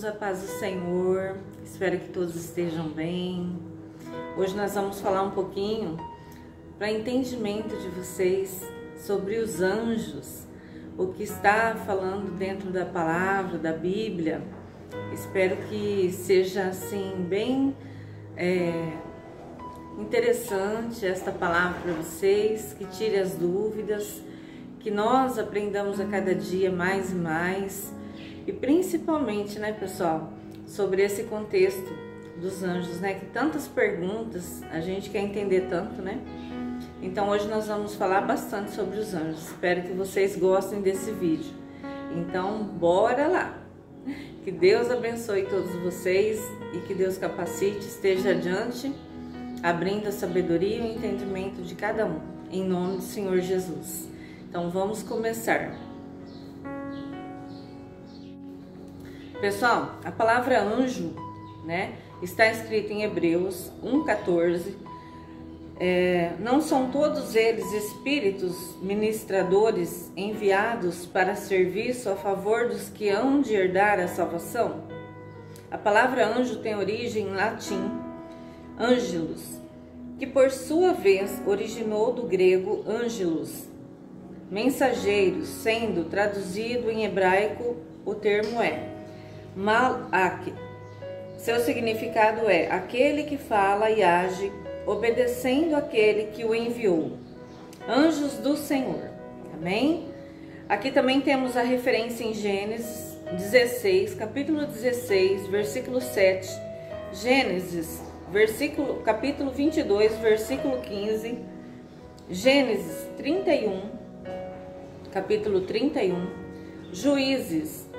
irmãos, a paz do Senhor, espero que todos estejam bem. Hoje nós vamos falar um pouquinho para entendimento de vocês sobre os anjos, o que está falando dentro da palavra, da Bíblia. Espero que seja assim bem interessante esta palavra para vocês, que tire as dúvidas, que nós aprendamos a cada dia mais e mais. E principalmente, né, pessoal, sobre esse contexto dos anjos, né, que tantas perguntas a gente quer entender tanto, né? Então hoje nós vamos falar bastante sobre os anjos. Espero que vocês gostem desse vídeo. Então, bora lá! Que Deus abençoe todos vocês e que Deus capacite, esteja adiante, abrindo a sabedoria e o entendimento de cada um, em nome do Senhor Jesus. Então vamos começar. Pessoal, a palavra anjo, né, está escrita em Hebreus 1,14. Não são todos eles espíritos ministradores enviados para serviço a favor dos que hão de herdar a salvação? A palavra anjo tem origem em latim, angelus, que por sua vez originou do grego angelos, mensageiros, sendo traduzido em hebraico o termo é malak. Seu significado é aquele que fala e age, obedecendo aquele que o enviou. Anjos do Senhor. Amém? Aqui também temos a referência em Gênesis 16, capítulo 16, versículo 7. Gênesis, capítulo 22, versículo 15. Gênesis 31, capítulo 31. Juízes,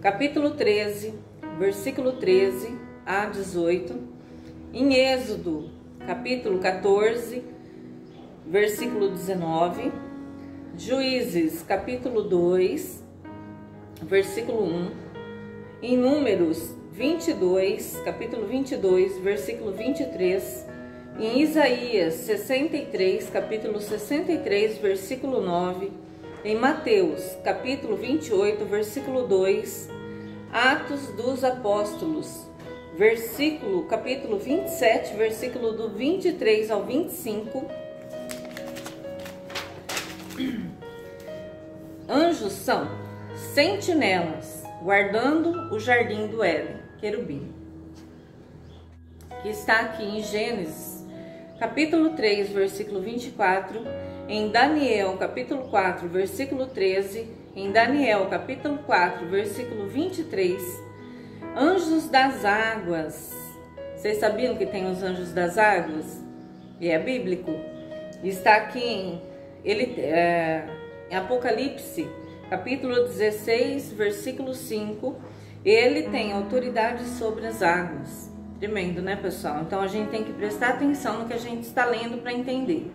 capítulo 13, versículo 13 a 18, em Êxodo, capítulo 14, versículo 19, Juízes, capítulo 2, versículo 1, em Números 22, capítulo 22, versículo 23, em Isaías 63, capítulo 63, versículo 9, em Mateus, capítulo 28, versículo 2, Atos dos Apóstolos, capítulo 27, versículo do 23 ao 25. Anjos são sentinelas, guardando o jardim do Éden, querubim, que está aqui em Gênesis, capítulo 3, versículo 24, em Daniel, capítulo 4, versículo 13, em Daniel, capítulo 4, versículo 23, anjos das águas. Vocês sabiam que tem os anjos das águas? E é bíblico. Está aqui em Apocalipse, capítulo 16, versículo 5. Ele tem autoridade sobre as águas. Tremendo, né, pessoal? Então a gente tem que prestar atenção no que a gente está lendo para entender.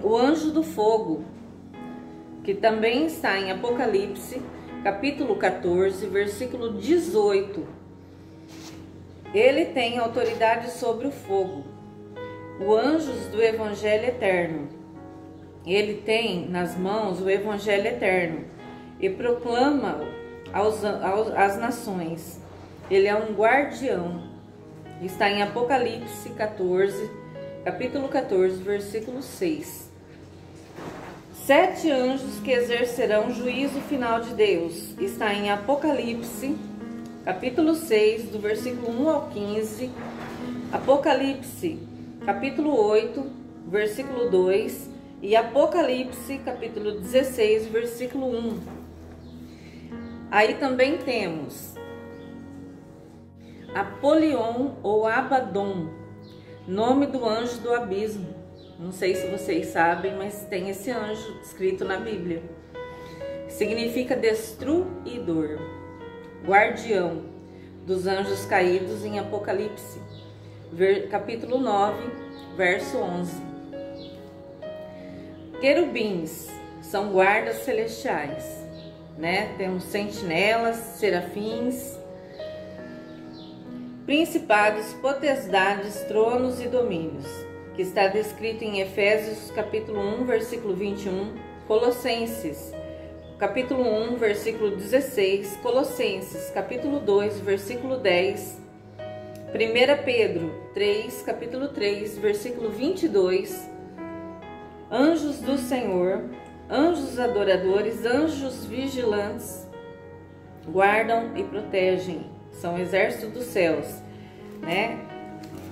O anjo do fogo, que também está em Apocalipse, capítulo 14, versículo 18. Ele tem autoridade sobre o fogo. O anjos do Evangelho Eterno. Ele tem nas mãos o Evangelho Eterno e proclama às nações. Ele é um guardião. Está em Apocalipse 14, capítulo 14, versículo 6. 7 anjos que exercerão juízo final de Deus. Está em Apocalipse, capítulo 6, do versículo 1 ao 15. Apocalipse, capítulo 8, versículo 2. E Apocalipse, capítulo 16, versículo 1. Aí também temos Apolion ou Abaddon, nome do anjo do abismo. Não sei se vocês sabem, mas tem esse anjo escrito na Bíblia. Significa destruidor, guardião dos anjos caídos em Apocalipse, capítulo 9, verso 11. Querubins são guardas celestiais, né? Temos sentinelas, serafins, principados, potestades, tronos e domínios, que está descrito em Efésios capítulo 1, versículo 21, Colossenses capítulo 1, versículo 16, Colossenses, capítulo 2, versículo 10, 1 Pedro 3, capítulo 3, versículo 22, anjos do Senhor, anjos adoradores, anjos vigilantes, guardam e protegem, são o exército dos céus, né?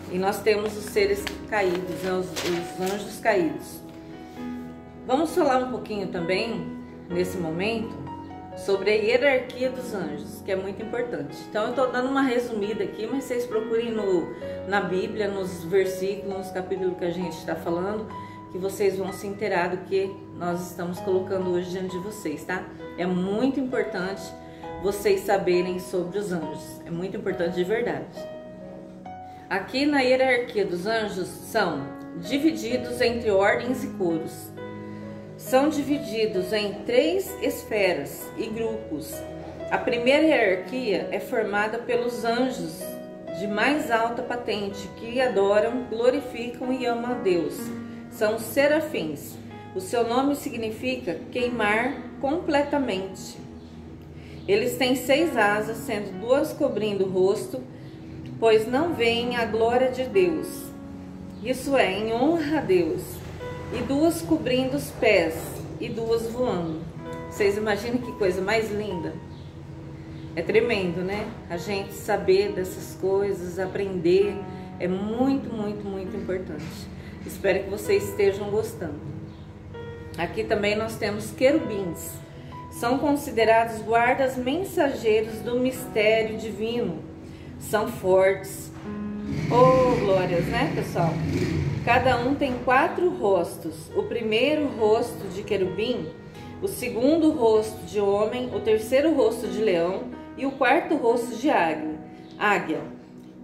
E nós temos os seres caídos, né? Os anjos caídos. Vamos falar um pouquinho também, nesse momento, sobre a hierarquia dos anjos, que é muito importante. Então eu estou dando uma resumida aqui, mas vocês procurem na Bíblia, nos versículos, nos capítulos que a gente está falando, que vocês vão se inteirar do que nós estamos colocando hoje diante de vocês, tá? É muito importante vocês saberem sobre os anjos, é muito importante de verdade. Aqui na hierarquia dos anjos são divididos entre ordens e coros. São divididos em 3 esferas e grupos. A primeira hierarquia é formada pelos anjos de mais alta patente, que adoram, glorificam e amam a Deus. São os serafins. O seu nome significa queimar completamente. Eles têm 6 asas, sendo 2 cobrindo o rosto, pois não veem a glória de Deus. Isso é, em honra a Deus. E 2 cobrindo os pés, e 2 voando. Vocês imaginam que coisa mais linda? É tremendo, né? A gente saber dessas coisas, aprender, é muito, muito, muito importante. Espero que vocês estejam gostando. Aqui também nós temos querubins. São considerados guardas mensageiros do mistério divino. São fortes. Oh, glórias, né, pessoal? Cada um tem 4 rostos. O primeiro rosto de querubim, o segundo rosto de homem, o terceiro rosto de leão e o quarto rosto de águia.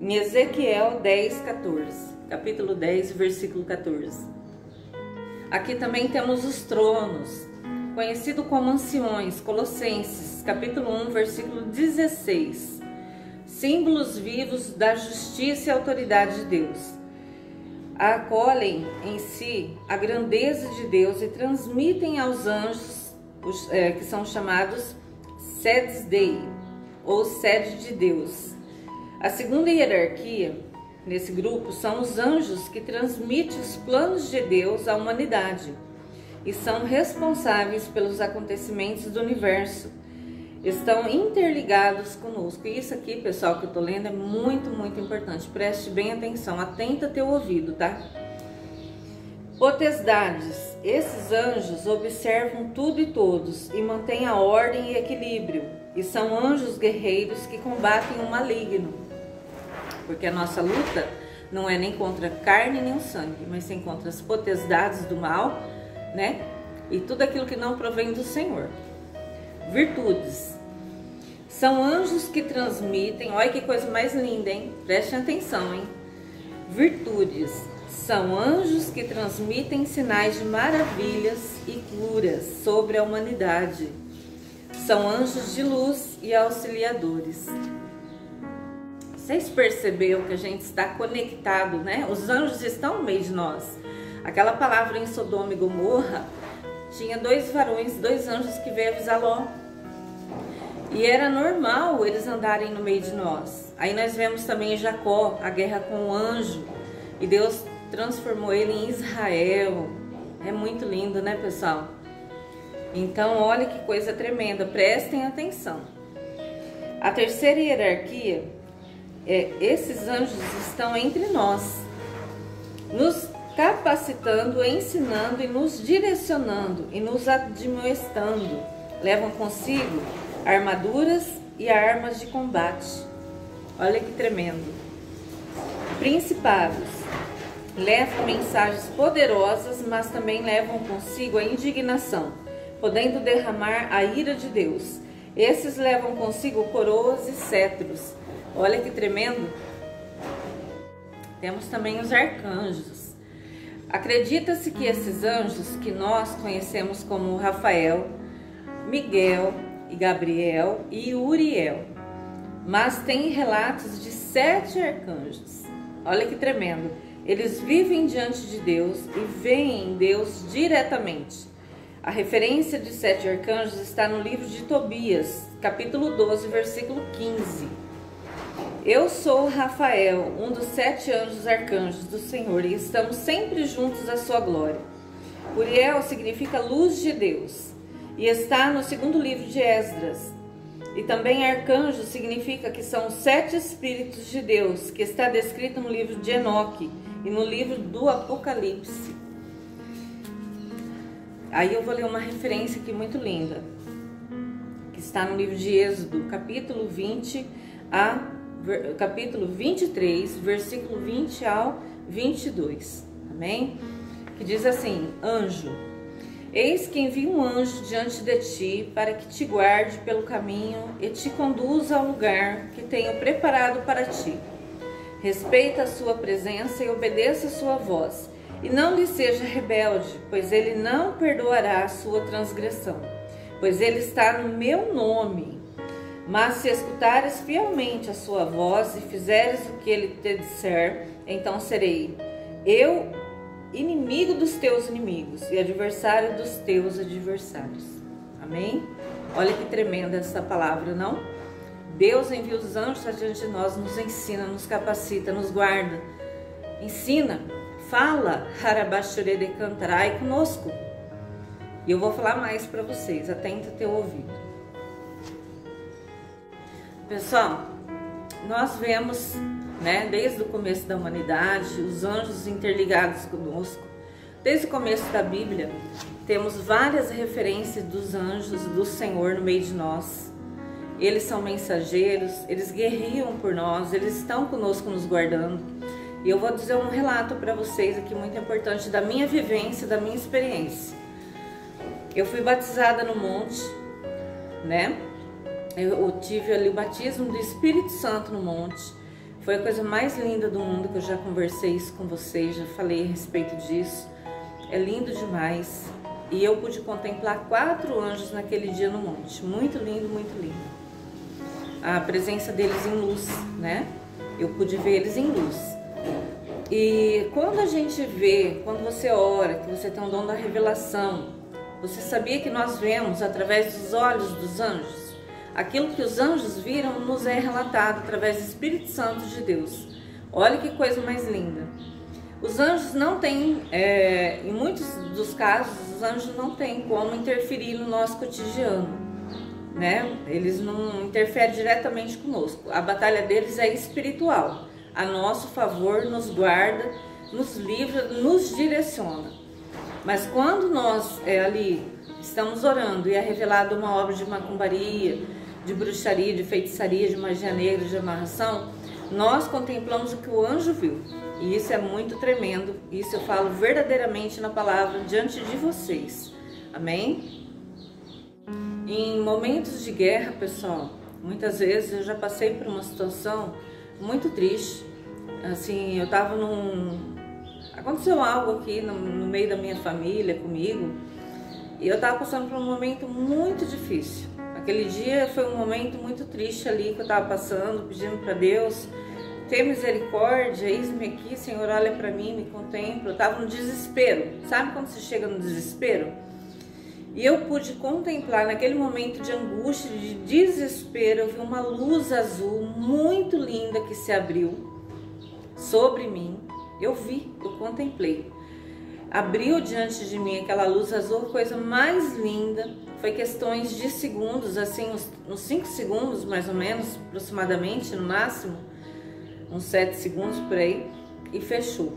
Em Ezequiel 10, 14. Capítulo 10, versículo 14. Aqui também temos os tronos, conhecido como anciões, Colossenses, capítulo 1, versículo 16. Símbolos vivos da justiça e autoridade de Deus. Acolhem em si a grandeza de Deus e transmitem aos anjos, que são chamados sedes Dei, ou sede de Deus. A segunda hierarquia nesse grupo são os anjos, que transmitem os planos de Deus à humanidade e são responsáveis pelos acontecimentos do universo. Estão interligados conosco. E isso aqui, pessoal, que eu tô lendo é muito, muito importante. Preste bem atenção, atenta teu ouvido, tá? Potestades. Esses anjos observam tudo e todos e mantêm a ordem e equilíbrio. E são anjos guerreiros que combatem o maligno. Porque a nossa luta não é nem contra a carne nem o sangue, mas sim contra as potestades do mal, né? E tudo aquilo que não provém do Senhor. Virtudes. São anjos que transmitem, olha que coisa mais linda, hein? Prestem atenção, hein? Virtudes. São anjos que transmitem sinais de maravilhas e curas sobre a humanidade. São anjos de luz e auxiliadores. Vocês perceberam que a gente está conectado, né? Os anjos estão no meio de nós. Aquela palavra em Sodoma e Gomorra, tinha 2 varões, 2 anjos que veio avisar Ló. E era normal eles andarem no meio de nós. Aí nós vemos também Jacó, a guerra com o anjo. E Deus transformou ele em Israel. É muito lindo, né, pessoal? Então, olha que coisa tremenda. Prestem atenção. A terceira hierarquia, esses anjos estão entre nós, nos capacitando, ensinando e nos direcionando e nos admoestando. Levam consigo armaduras e armas de combate. Olha que tremendo. Principados levam mensagens poderosas, mas também levam consigo a indignação, podendo derramar a ira de Deus. Esses levam consigo coroas e cetros. Olha que tremendo. Temos também os arcanjos. Acredita-se que esses anjos, que nós conhecemos como Rafael, Miguel e Gabriel e Uriel, mas tem relatos de 7 arcanjos. Olha que tremendo. Eles vivem diante de Deus e veem Deus diretamente. A referência de 7 arcanjos está no livro de Tobias, capítulo 12, versículo 15. Eu sou Rafael, um dos 7 anjos arcanjos do Senhor, e estamos sempre juntos à sua glória. Uriel significa luz de Deus, e está no segundo livro de Esdras. E também arcanjo significa que são 7 espíritos de Deus, que está descrito no livro de Enoque e no livro do Apocalipse. Aí eu vou ler uma referência aqui muito linda, que está no livro de Êxodo, capítulo 23, versículo 20 ao 22. Amém? Que diz assim: anjo, eis que envio um anjo diante de ti, para que te guarde pelo caminho e te conduza ao lugar que tenho preparado para ti. Respeita a sua presença e obedeça a sua voz, e não lhe seja rebelde, pois ele não perdoará a sua transgressão, pois ele está no meu nome. Mas se escutares fielmente a sua voz e fizeres o que ele te disser, então serei eu inimigo dos teus inimigos e adversário dos teus adversários. Amém? Olha que tremenda essa palavra, não? Deus envia os anjos adiante de nós, nos ensina, nos capacita, nos guarda, ensina, fala, harabashure cantarai conosco. E eu vou falar mais para vocês, atenta teu ouvido. Pessoal, nós vemos, desde o começo da humanidade, os anjos interligados conosco. Desde o começo da Bíblia, temos várias referências dos anjos do Senhor no meio de nós. Eles são mensageiros, eles guerreiam por nós, eles estão conosco nos guardando. E eu vou dizer um relato para vocês aqui muito importante da minha vivência, da minha experiência. Eu fui batizada no monte, Eu tive ali o batismo do Espírito Santo no monte. Foi a coisa mais linda do mundo, que eu já conversei isso com vocês, já falei a respeito disso. É lindo demais. E eu pude contemplar 4 anjos naquele dia no monte. Muito lindo, muito lindo. A presença deles em luz, Eu pude ver eles em luz. E quando a gente vê, quando você ora, que você tem um dom da revelação, você sabia que nós vemos através dos olhos dos anjos? Aquilo que os anjos viram nos é relatado através do Espírito Santo de Deus. Olha que coisa mais linda. Os anjos não têm, em muitos dos casos, os anjos não têm como interferir no nosso cotidiano, Eles não interferem diretamente conosco. A batalha deles é espiritual. A nosso favor, nos guarda, nos livra, nos direciona. Mas quando nós ali estamos orando e é revelada uma obra de macumbaria, de bruxaria, de feitiçaria, de magia negra, de amarração, nós contemplamos o que o anjo viu. E isso é muito tremendo. Isso eu falo verdadeiramente na palavra diante de vocês. Amém? Em momentos de guerra, pessoal, muitas vezes eu já passei por uma situação muito triste. Assim, eu tava aconteceu algo aqui no meio da minha família, comigo, e eu tava passando por um momento muito difícil. Aquele dia foi um momento muito triste ali que eu estava passando, pedindo para Deus, ter misericórdia, eis-me aqui, Senhor, olha para mim, me contempla. Eu estava no desespero, sabe quando você chega no desespero? E eu pude contemplar naquele momento de angústia, de desespero, eu vi uma luz azul muito linda que se abriu sobre mim. Eu vi, eu contemplei. Abriu diante de mim aquela luz azul, coisa mais linda. Foi questões de segundos, assim, uns 5 segundos mais ou menos, aproximadamente, no máximo, uns 7 segundos por aí, e fechou.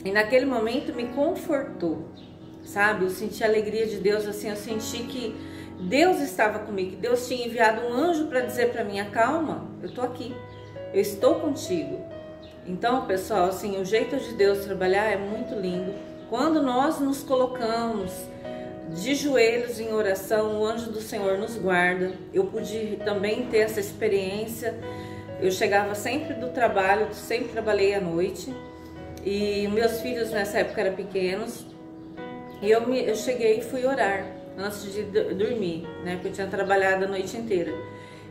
E naquele momento me confortou, sabe? Eu senti a alegria de Deus, assim, eu senti que Deus estava comigo, que Deus tinha enviado um anjo para dizer para mim: acalma, eu tô aqui, eu estou contigo. Então, pessoal, assim, o jeito de Deus trabalhar é muito lindo. Quando nós nos colocamos de joelhos em oração, o anjo do Senhor nos guarda. Eu pude também ter essa experiência. Eu chegava sempre do trabalho, sempre trabalhei à noite, e meus filhos nessa época eram pequenos, e eu cheguei e fui orar antes de dormir, porque eu tinha trabalhado a noite inteira.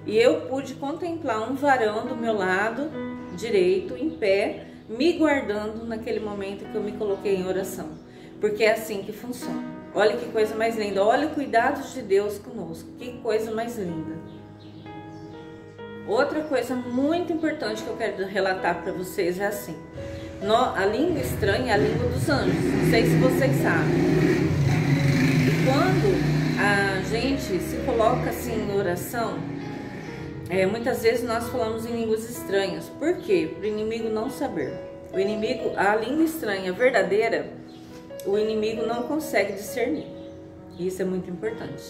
E eu pude contemplar um varão do meu lado direito, em pé, me guardando naquele momento que eu me coloquei em oração, porque é assim que funciona. Olha que coisa mais linda. Olha o cuidado de Deus conosco. Que coisa mais linda. Outra coisa muito importante que eu quero relatar para vocês é assim. A língua estranha é a língua dos anjos. Não sei se vocês sabem. E quando a gente se coloca assim em oração, muitas vezes nós falamos em línguas estranhas. Por quê? Para o inimigo não saber. O inimigo, a língua estranha verdadeira, o inimigo não consegue discernir. Isso é muito importante.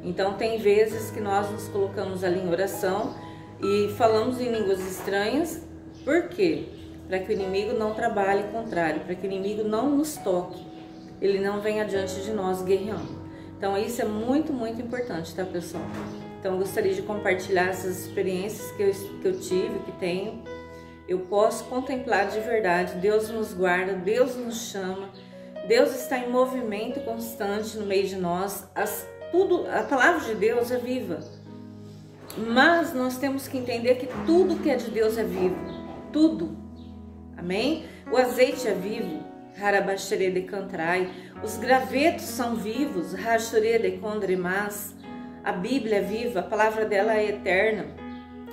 Então tem vezes que nós nos colocamos ali em oração e falamos em línguas estranhas. Por quê? Para que o inimigo não trabalhe contrário, para que o inimigo não nos toque, ele não venha diante de nós guerreando. Então isso é muito, muito importante, tá, pessoal? Então eu gostaria de compartilhar essas experiências que eu tive, que tenho. Eu posso contemplar de verdade, Deus nos guarda, Deus nos chama, Deus está em movimento constante no meio de nós. A palavra de Deus é viva, mas nós temos que entender que tudo que é de Deus é vivo, tudo, amém? O azeite é vivo, Harabashere de Cantrai, os gravetos são vivos, Rachure de Condremas, a Bíblia é viva, a palavra dela é eterna,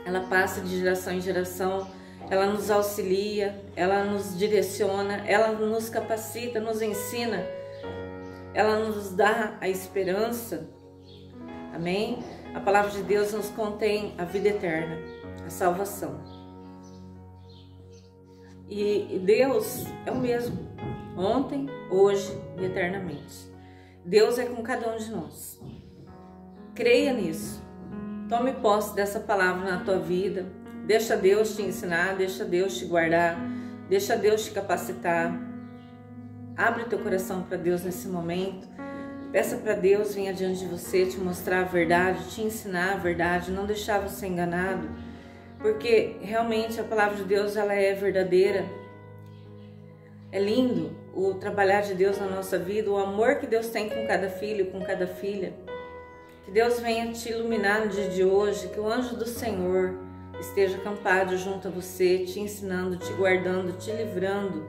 ela passa de geração em geração. Ela nos auxilia, ela nos direciona, ela nos capacita, nos ensina, ela nos dá a esperança, amém? A palavra de Deus nos contém a vida eterna, a salvação. E Deus é o mesmo, ontem, hoje e eternamente. Deus é com cada um de nós. Creia nisso, tome posse dessa palavra na tua vida. Deixa Deus te ensinar, deixa Deus te guardar, deixa Deus te capacitar. Abre teu coração para Deus nesse momento. Peça para Deus vir adiante de você, te mostrar a verdade, te ensinar a verdade, não deixar você enganado. Porque realmente a palavra de Deus, ela é verdadeira. É lindo o trabalhar de Deus na nossa vida, o amor que Deus tem com cada filho, com cada filha. Que Deus venha te iluminar no dia de hoje, que o anjo do Senhor esteja acampado junto a você, te ensinando, te guardando, te livrando,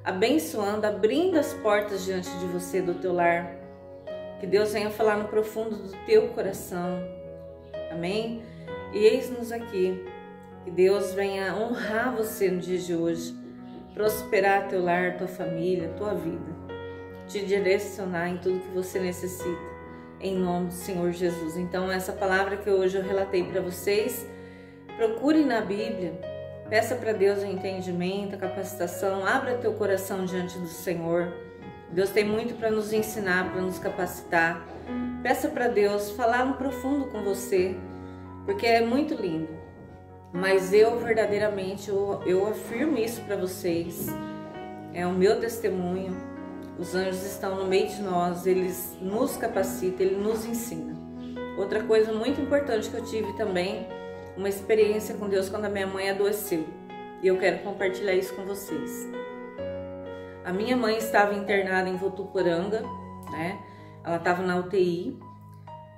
abençoando, abrindo as portas diante de você, do teu lar. Que Deus venha falar no profundo do teu coração, amém? E eis-nos aqui, que Deus venha honrar você no dia de hoje, prosperar teu lar, tua família, tua vida, te direcionar em tudo que você necessita, em nome do Senhor Jesus. Então essa palavra que hoje eu relatei para vocês, procure na Bíblia, peça para Deus o entendimento, a capacitação, abra teu coração diante do Senhor. Deus tem muito para nos ensinar, para nos capacitar. Peça para Deus falar no profundo com você, porque é muito lindo. Mas eu verdadeiramente, eu afirmo isso para vocês. É o meu testemunho. Os anjos estão no meio de nós, eles nos capacitam, eles nos ensinam. Outra coisa muito importante que eu tive também, uma experiência com Deus quando a minha mãe adoeceu. E eu quero compartilhar isso com vocês. A minha mãe estava internada em Votuporanga, né? Ela estava na UTI.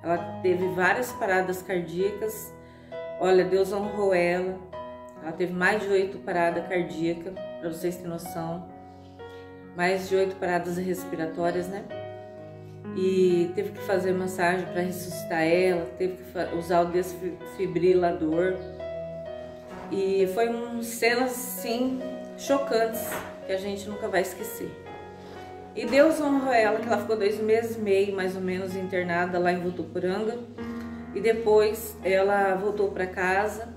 Ela teve várias paradas cardíacas. Olha, Deus honrou ela. Ela teve mais de 8 paradas cardíacas, para vocês terem noção. Mais de 8 paradas respiratórias, né? E teve que fazer massagem para ressuscitar ela, teve que usar o desfibrilador. E foi cenas assim chocantes que a gente nunca vai esquecer. E Deus honrou ela, que ela ficou 2 meses e meio mais ou menos internada lá em Votuporanga. E depois ela voltou para casa,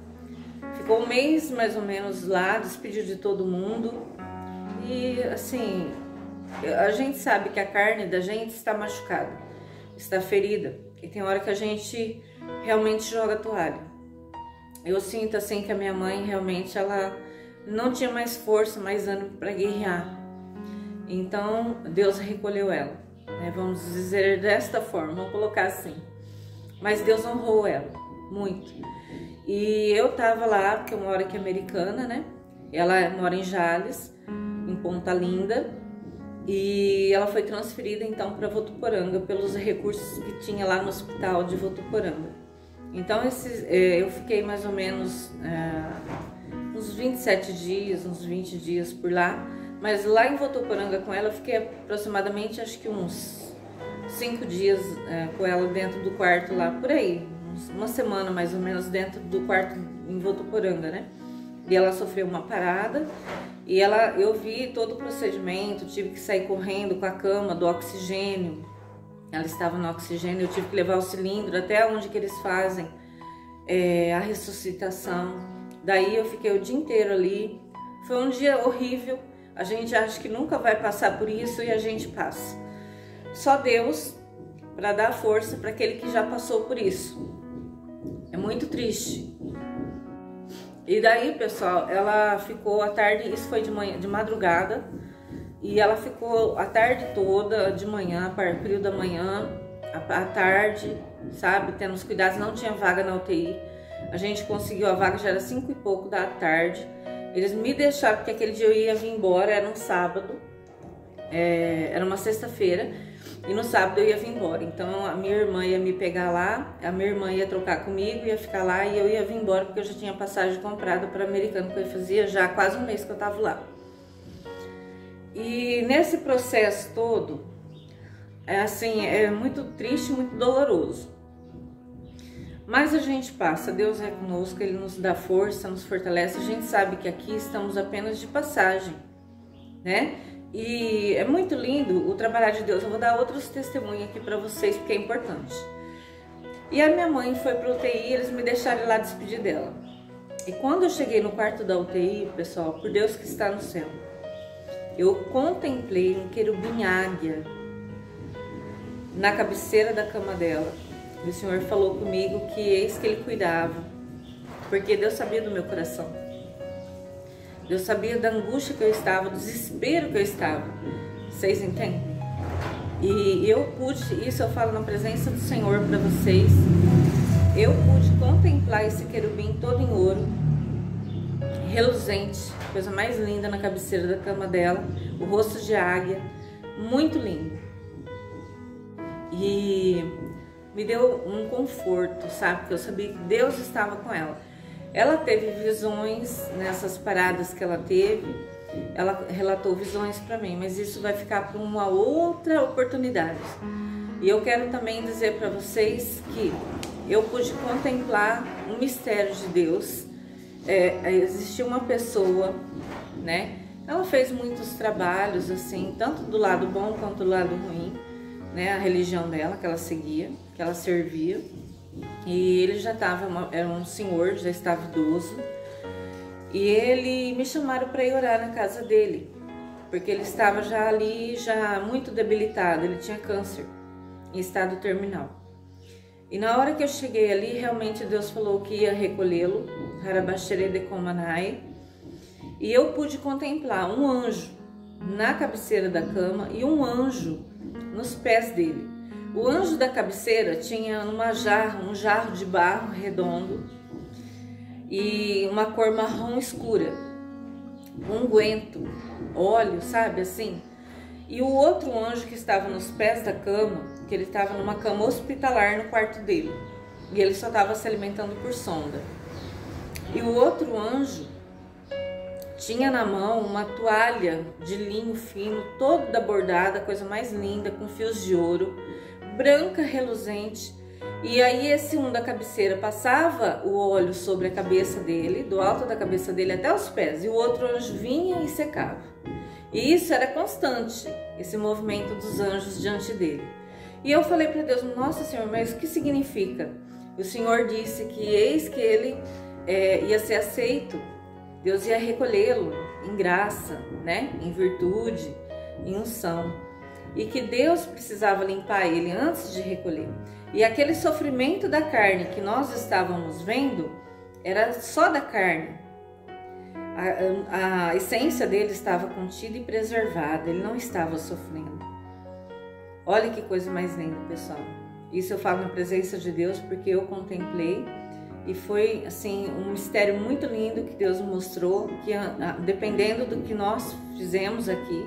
ficou 1 mês mais ou menos lá, despediu de todo mundo. E assim, a gente sabe que a carne da gente está machucada, está ferida, e tem hora que a gente realmente joga a toalha. Eu sinto assim que a minha mãe realmente ela não tinha mais força, mais ânimo para guerrear. Então Deus recolheu ela, né? Vamos dizer desta forma, vamos colocar assim. Mas Deus honrou ela muito. E eu tava lá, porque eu moro aqui Americana, né? Ela mora em Jales, em Ponta Linda, e ela foi transferida então para Votuporanga pelos recursos que tinha lá no hospital de Votuporanga. Então eu fiquei mais ou menos uns 27 dias, uns 20 dias por lá, mas lá em Votuporanga com ela eu fiquei aproximadamente acho que uns 5 dias com ela dentro do quarto lá, por aí, uma semana mais ou menos dentro do quarto em Votuporanga, né? E ela sofreu uma parada e eu vi todo o procedimento, tive que sair correndo com a cama do oxigênio. Ela estava no oxigênio, eu tive que levar o cilindro até onde que eles fazem a ressuscitação. Daí eu fiquei o dia inteiro ali. Foi um dia horrível. A gente acha que nunca vai passar por isso e a gente passa. Só Deus para dar força para aquele que já passou por isso. É muito triste. E daí, pessoal, ela ficou a tarde, isso foi de madrugada, e ela ficou a tarde toda, de manhã, período da manhã, à tarde, sabe, tendo os cuidados, não tinha vaga na UTI. A gente conseguiu a vaga, já era 5 e pouco da tarde. Eles me deixaram, porque aquele dia eu ia vir embora, era um sábado, era uma sexta-feira, e no sábado eu ia vir embora. Então a minha irmã ia me pegar lá, a minha irmã ia trocar comigo, ia ficar lá e eu ia vir embora, porque eu já tinha passagem comprada para Americana, que eu fazia já quase um mês que eu estava lá. E nesse processo todo, é muito triste, muito doloroso. Mas a gente passa, Deus é conosco, Ele nos dá força, nos fortalece. A gente sabe que aqui estamos apenas de passagem, né? E é muito lindo o trabalhar de Deus. Eu vou dar outros testemunhos aqui para vocês, porque é importante. E a minha mãe foi para a UTI, eles me deixaram ir lá despedir dela. E quando eu cheguei no quarto da UTI, pessoal, por Deus que está no céu, eu contemplei um querubim águia na cabeceira da cama dela. E o Senhor falou comigo que eis que Ele cuidava, porque Deus sabia do meu coração. Deus sabia da angústia que eu estava, do desespero que eu estava. Vocês entendem? E eu pude, isso eu falo na presença do Senhor para vocês, eu pude contemplar esse querubim todo em ouro, reluzente, coisa mais linda na cabeceira da cama dela, o rosto de águia, muito lindo. E me deu um conforto, sabe? Porque eu sabia que Deus estava com ela. Ela teve visões nessas paradas que ela teve, ela relatou visões para mim, mas isso vai ficar para uma outra oportunidade. E eu quero também dizer para vocês que eu pude contemplar um mistério de Deus. Existia uma pessoa, né? Ela fez muitos trabalhos, assim, tanto do lado bom quanto do lado ruim, né? A religião dela que ela seguia, que ela servia. E ele já estava, era um senhor, já estava idoso. E ele me chamaram para ir orar na casa dele, porque ele estava já ali, já muito debilitado, ele tinha câncer em estado terminal. E na hora que eu cheguei ali, realmente Deus falou que ia recolhê-lo, Harabashere de Komanai, e eu pude contemplar um anjo na cabeceira da cama e um anjo nos pés dele. O anjo da cabeceira tinha um jarro de barro redondo e uma cor marrom escura, um unguento, óleo, sabe assim? E o outro anjo que estava nos pés da cama, que ele estava numa cama hospitalar no quarto dele, e ele só estava se alimentando por sonda. E o outro anjo tinha na mão uma toalha de linho fino, toda bordada, coisa mais linda, com fios de ouro, branca, reluzente. E aí esse um da cabeceira passava o óleo sobre a cabeça dele, do alto da cabeça dele até os pés, e o outro anjo vinha e secava. E isso era constante, esse movimento dos anjos diante dele. E eu falei para Deus: nossa Senhor, mas o que significa? O Senhor disse que eis que ele ia ser aceito, Deus ia recolhê-lo em graça, né? Em virtude, em unção. E que Deus precisava limpar ele antes de recolher. E aquele sofrimento da carne que nós estávamos vendo era só da carne. A essência dele estava contida e preservada, ele não estava sofrendo. Olha que coisa mais linda, pessoal. Isso eu falo na presença de Deus porque eu contemplei e foi assim um mistério muito lindo que Deus mostrou, que dependendo do que nós fizemos aqui,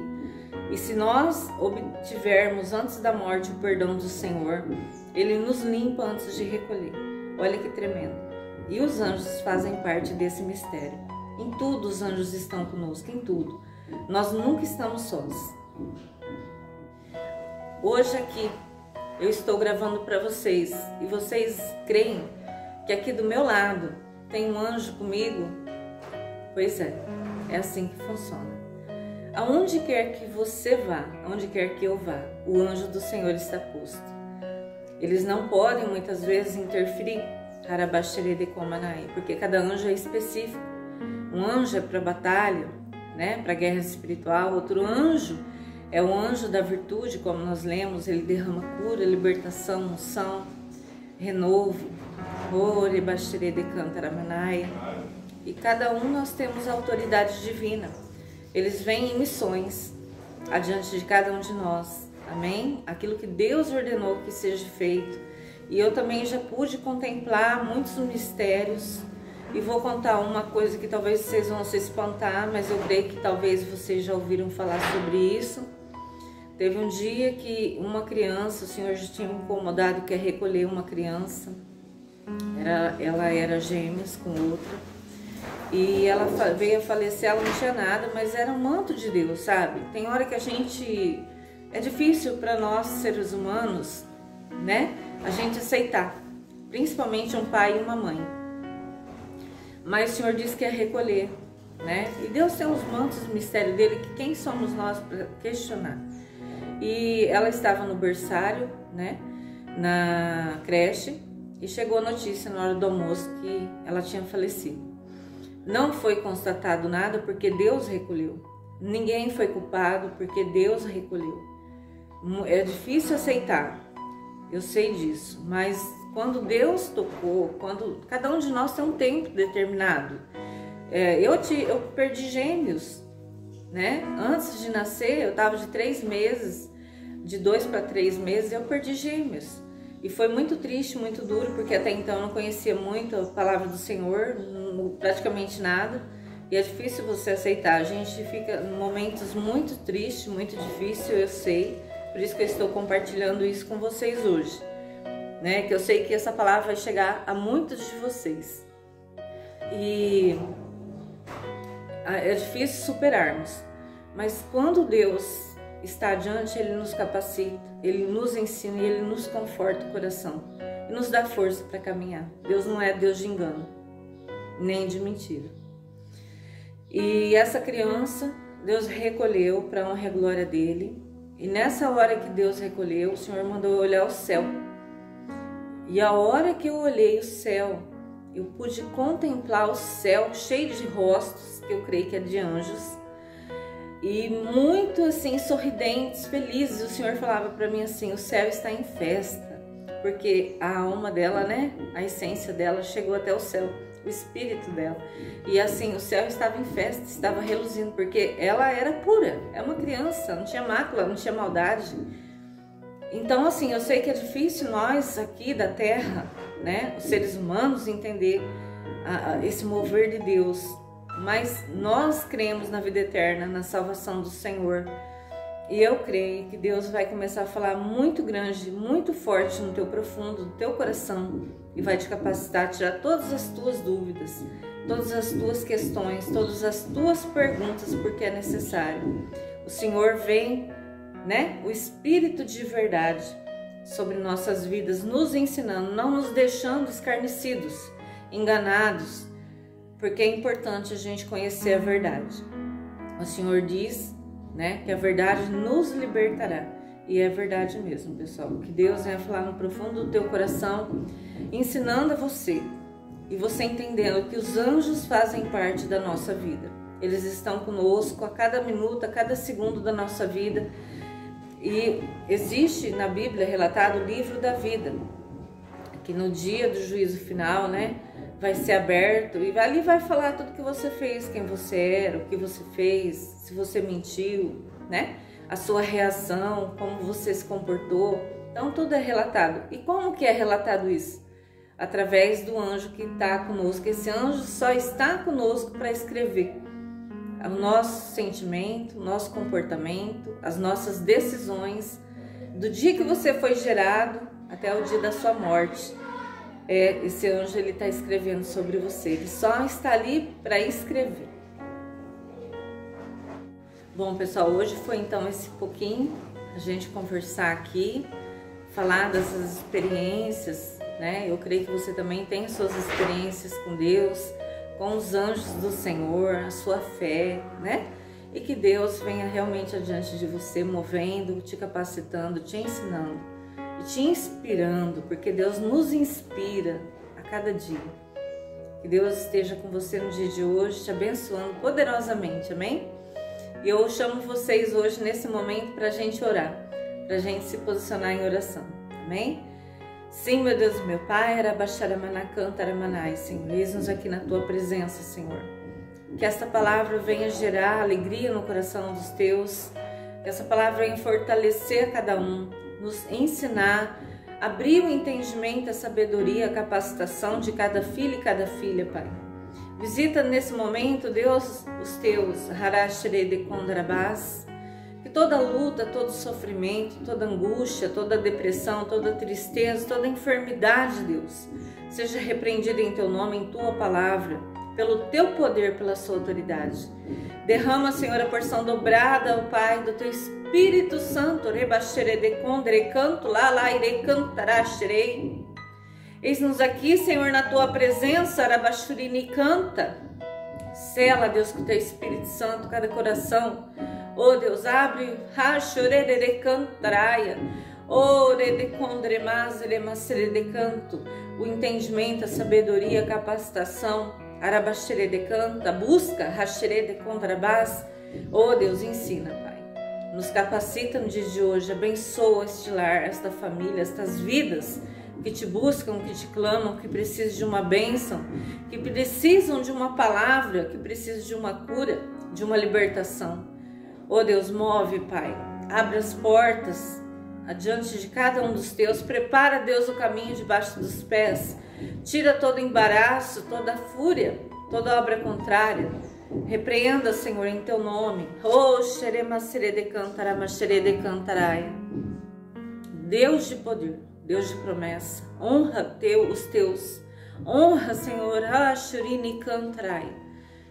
e se nós obtivermos antes da morte o perdão do Senhor, Ele nos limpa antes de recolher. Olha que tremendo. E os anjos fazem parte desse mistério. Em tudo os anjos estão conosco, em tudo. Nós nunca estamos sós. Hoje aqui, eu estou gravando para vocês e vocês creem que aqui do meu lado tem um anjo comigo? Pois é assim que funciona. Aonde quer que você vá, aonde quer que eu vá, o anjo do Senhor está posto. Eles não podem muitas vezes interferir, porque cada anjo é específico. Um anjo é para batalha, né, para guerra espiritual. Outro anjo é o anjo da virtude, como nós lemos, ele derrama cura, libertação, unção, renovo. E cada um nós temos autoridade divina. Eles vêm em missões adiante de cada um de nós. Amém? Aquilo que Deus ordenou que seja feito. E eu também já pude contemplar muitos mistérios. E vou contar uma coisa que talvez vocês vão se espantar, mas eu creio que talvez vocês já ouviram falar sobre isso. Teve um dia que uma criança, o Senhor já tinha me incomodado, que é recolher uma criança. Ela era gêmeas com outra. E ela veio a falecer, ela não tinha nada, mas era um manto de Deus, sabe? Tem hora que a gente... É difícil para nós, seres humanos, né? A gente aceitar. Principalmente um pai e uma mãe. Mas o Senhor disse que é recolher, né? E Deus tem os mantos do mistério dele, que quem somos nós para questionar? E ela estava no berçário, né? Na creche, e chegou a notícia na hora do almoço que ela tinha falecido. Não foi constatado nada porque Deus recolheu. Ninguém foi culpado porque Deus recolheu. É difícil aceitar, eu sei disso, mas quando Deus tocou, quando cada um de nós tem um tempo determinado. Eu perdi gêmeos, né? Antes de nascer, eu estava de 3 meses, de 2 para 3 meses, eu perdi gêmeos. E foi muito triste, muito duro, porque até então eu não conhecia muito a palavra do Senhor, praticamente nada. E é difícil você aceitar. A gente fica em momentos muito tristes, muito difíceis, eu sei. Por isso que eu estou compartilhando isso com vocês hoje, né? Que eu sei que essa palavra vai chegar a muitos de vocês. E é difícil superarmos, mas quando Deus está adiante, Ele nos capacita, Ele nos ensina e Ele nos conforta o coração e nos dá força para caminhar. Deus não é Deus de engano, nem de mentira. E essa criança, Deus recolheu para a honra e a glória dEle. E nessa hora que Deus recolheu, o Senhor mandou eu olhar o céu. E a hora que eu olhei o céu, eu pude contemplar o céu cheio de rostos, que eu creio que é de anjos. E muito assim, sorridentes, felizes. O Senhor falava para mim assim, o céu está em festa. Porque a alma dela, né, a essência dela chegou até o céu. O espírito dela. E assim, o céu estava em festa, estava reluzindo, porque ela era pura, é uma criança, não tinha mácula, não tinha maldade. Então assim, eu sei que é difícil nós aqui da terra, né, os seres humanos, entender esse mover de Deus, mas nós cremos na vida eterna, na salvação do Senhor. E eu creio que Deus vai começar a falar muito grande, muito forte no teu profundo, no teu coração, e vai te capacitar a tirar todas as tuas dúvidas, todas as tuas questões, todas as tuas perguntas, porque é necessário. O Senhor vem, né, o Espírito de verdade sobre nossas vidas, nos ensinando, não nos deixando escarnecidos, enganados, porque é importante a gente conhecer a verdade. O Senhor diz, né, que a verdade nos libertará. E é verdade mesmo, pessoal. Que Deus venha falar no profundo do teu coração, ensinando a você. E você entendendo que os anjos fazem parte da nossa vida. Eles estão conosco a cada minuto, a cada segundo da nossa vida. E existe na Bíblia relatado o livro da vida, que no dia do juízo final, né, vai ser aberto e ali vai falar tudo que você fez, quem você era, o que você fez, se você mentiu, né? A sua reação, como você se comportou. Então tudo é relatado. E como que é relatado isso? Através do anjo que está conosco. Esse anjo só está conosco para escrever o nosso sentimento, o nosso comportamento, as nossas decisões, do dia que você foi gerado até o dia da sua morte. Esse anjo, ele está escrevendo sobre você. Ele só está ali para escrever. Bom, pessoal, hoje foi então esse pouquinho a gente conversar aqui, falar dessas experiências, né? Eu creio que você também tem suas experiências com Deus, com os anjos do Senhor, a sua fé, né? E que Deus venha realmente adiante de você, movendo, te capacitando, te ensinando e te inspirando, porque Deus nos inspira a cada dia. Que Deus esteja com você no dia de hoje, te abençoando poderosamente, amém? E eu chamo vocês hoje, nesse momento, para a gente orar, para a gente se posicionar em oração, amém? Sim, meu Deus, meu Pai, Arabaxaramanacantaramanai, Senhor, eis-nos aqui na Tua presença, Senhor. Que esta palavra venha gerar alegria no coração dos Teus, que essa palavra venha fortalecer a cada um, nos ensinar, abrir o entendimento, a sabedoria, a capacitação de cada filho e cada filha, Pai. Visita nesse momento, Deus, os Teus, Harasheredekondrabás, que toda luta, todo sofrimento, toda angústia, toda depressão, toda tristeza, toda enfermidade, Deus, seja repreendida em Teu nome, em Tua palavra, pelo Teu poder, pela Sua autoridade. Derrama, Senhor, a porção dobrada, ó Pai, do Teu Espírito Santo, Rebaxeredekondrecanto, Lalairecantarasherei. Eis-nos aqui, Senhor, na Tua presença, Arabaxurini canta. Sela, Deus, com o Teu Espírito Santo, cada coração. Oh, Deus, abre, Rachorerecantraia, oh, Redecondremazeremasseredecanto, o entendimento, a sabedoria, a capacitação, Arabaxeredecanta, busca, Racheredecondrabás. Oh, Deus, ensina, Pai. Nos capacita no dia de hoje, abençoa este lar, esta família, estas vidas que Te buscam, que Te clamam, que precisam de uma bênção, que precisam de uma palavra, que precisam de uma cura, de uma libertação. Oh Deus, move, Pai, abre as portas adiante de cada um dos Teus, prepara, Deus, o caminho debaixo dos pés, tira todo embaraço, toda fúria, toda obra contrária, repreenda, Senhor, em Teu nome. Oh, xeremaceredecantaramaxeredecantarai. Deus de poder, Deus de promessa, honra os Teus, honra, Senhor, Ashurinicantarai.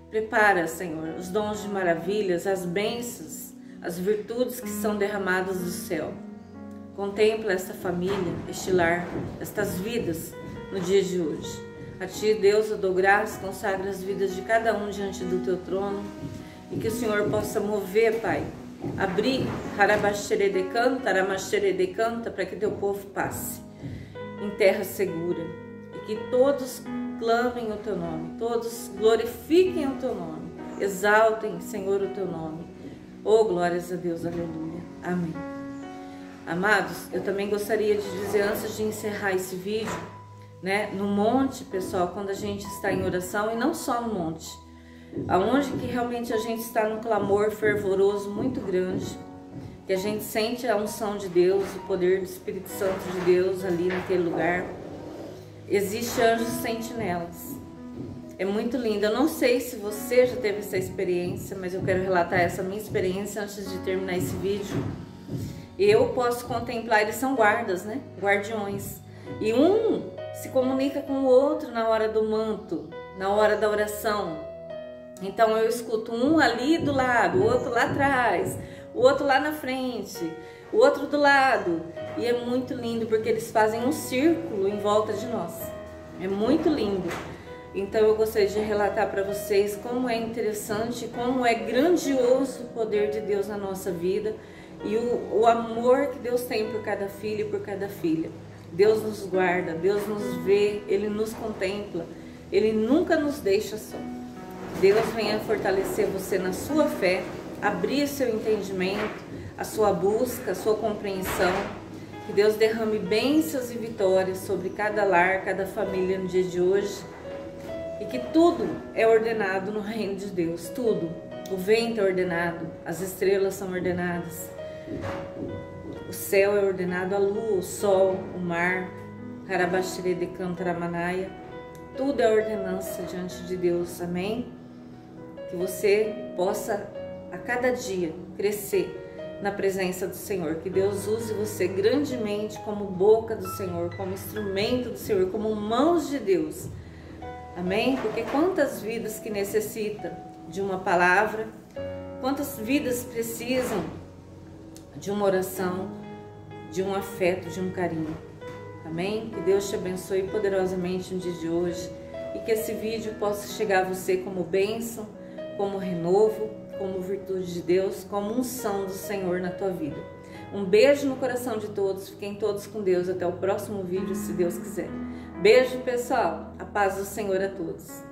Prepara, Senhor, os dons de maravilhas, as bênçãos, as virtudes que são derramadas do céu. Contempla esta família, este lar, estas vidas no dia de hoje. A Ti, Deus, eu dou graça, consagra as vidas de cada um diante do Teu trono e que o Senhor possa mover, Pai, abrir, Harabaxeredecanta, Aramaxeredecanta, para que Teu povo passe em terra segura e que todos clamem o Teu nome, todos glorifiquem o Teu nome, exaltem, Senhor, o Teu nome. Oh, glórias a Deus, aleluia, amém. Amados, eu também gostaria de dizer, antes de encerrar esse vídeo, né, no monte, pessoal, quando a gente está em oração, e não só no monte, aonde que realmente a gente está num clamor fervoroso muito grande, que a gente sente a unção de Deus, o poder do Espírito Santo de Deus ali naquele lugar, existe anjos sentinelas. É muito lindo. Eu não sei se você já teve essa experiência, mas eu quero relatar essa minha experiência antes de terminar esse vídeo. Eu posso contemplar, eles são guardas, né? Guardiões. E um se comunica com o outro na hora do manto, na hora da oração. Então eu escuto um ali do lado, o outro lá atrás, o outro lá na frente, o outro do lado. E é muito lindo porque eles fazem um círculo em volta de nós. É muito lindo. Então eu gostaria de relatar para vocês como é interessante, como é grandioso o poder de Deus na nossa vida e o amor que Deus tem por cada filho e por cada filha. Deus nos guarda, Deus nos vê, Ele nos contempla, Ele nunca nos deixa só. Deus venha fortalecer você na sua fé, abrir seu entendimento, a sua busca, a sua compreensão. Que Deus derrame bênçãos e vitórias sobre cada lar, cada família no dia de hoje. E que tudo é ordenado no reino de Deus, tudo. O vento é ordenado, as estrelas são ordenadas, o céu é ordenado, a lua, o sol, o mar, Harabaxeredecantaramanaya. Tudo é ordenança diante de Deus, amém? Que você possa a cada dia crescer na presença do Senhor, que Deus use você grandemente como boca do Senhor, como instrumento do Senhor, como mãos de Deus, amém? Porque quantas vidas que necessitam de uma palavra, quantas vidas precisam de uma oração, de um afeto, de um carinho. Amém? Que Deus te abençoe poderosamente no dia de hoje e que esse vídeo possa chegar a você como bênção, como renovo, como virtude de Deus, como unção do Senhor na tua vida. Um beijo no coração de todos, fiquem todos com Deus, até o próximo vídeo, se Deus quiser. Beijo, pessoal, a paz do Senhor a todos.